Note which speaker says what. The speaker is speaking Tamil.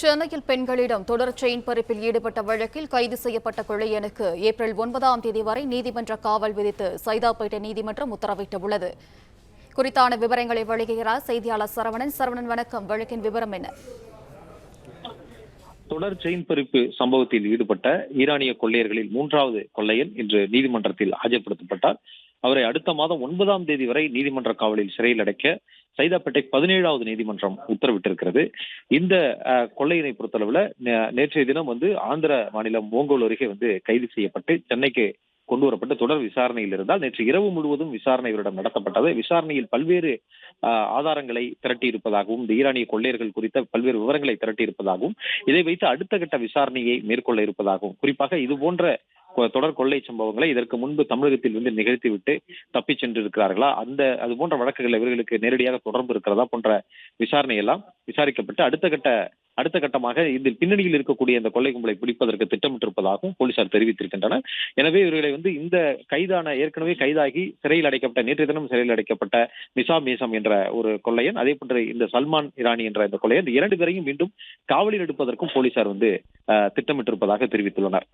Speaker 1: சென்னையில் பெண்களிடம் தொடர் செயின் பறிப்பில் ஈடுபட்ட வழக்கில் கைது செய்யப்பட்ட கொள்ளையனுக்கு ஏப்ரல் 9ஆம் தேதி வரை நீதிமன்ற காவல் விதித்து சைதாப்பேட்டை நீதிமன்றம் உத்தரவிட்டுள்ளது. குறித்தான விவரங்களை வழங்குகிறார் செய்தியாளர் சரவணன். சரவணன், வணக்கம். வழக்கின் விவரம் என்ன?
Speaker 2: தொடர் செயின் பறிப்பு சம்பவத்தில் ஈடுபட்ட ஈரானிய கொள்ளையர்களில் 3வது கொள்ளையன் இன்று நீதிமன்றத்தில் ஆஜர்படுத்தப்பட்டார். அவரை அடுத்த மாதம் 9ஆம் தேதி வரை நீதிமன்ற காவலில் சிறையில் அடைக்க சைதாப்பேட்டை 17வது நீதிமன்றம் உத்தரவிட்டிருக்கிறது. இந்த கொள்ளையினை பொறுத்தளவுல நேற்றைய தினம் ஆந்திர மாநிலம் ஓங்கோல் அருகே கைது செய்யப்பட்டு சென்னைக்கு கொண்டு வரப்பட்டு தொடர் விசாரணையில் இருந்தால் நேற்று இரவு முழுவதும் விசாரணை இவரிடம் நடத்தப்பட்டது. விசாரணையில் பல்வேறு ஆதாரங்களை திரட்டி இருப்பதாகவும் இந்த ஈரானிய கொள்ளையர்கள் குறித்த பல்வேறு விவரங்களை திரட்டி இருப்பதாகவும் இதை வைத்து அடுத்த கட்ட விசாரணையை மேற்கொள்ள இருப்பதாகவும், குறிப்பாக இது போன்ற தொடர் கொள்ளை சம்பவங்களை இதற்கு முன்பு தமிழகத்தில் நிகழ்த்திவிட்டு தப்பிச் சென்றிருக்கிறார்களா, அது போன்ற வழக்குகள் இவர்களுக்கு நேரடியாக தொடர்பு இருக்கிறதா போன்ற விசாரணை எல்லாம் விசாரிக்கப்பட்டு அடுத்த கட்டமாக இதில் பின்னணியில் இருக்கக்கூடிய இந்த கொள்ளை கும்பலை பிடிப்பதற்கு திட்டமிட்டிருப்பதாகவும் போலீசார் தெரிவித்திருக்கின்றனர். எனவே இவர்களை இந்த ஏற்கனவே கைதாகி சிறையில் அடைக்கப்பட்ட நேற்றைய தினம் சிறையில் அடைக்கப்பட்ட நிசாம் மேசம் என்ற ஒரு கொள்ளையன், அதே போன்ற இந்த சல்மான் இரானி என்ற இந்த கொள்ளையன், 2 பேரையும் மீண்டும் காவலில் எடுப்பதற்கும் போலீசார் திட்டமிட்டிருப்பதாக தெரிவித்துள்ளனர்.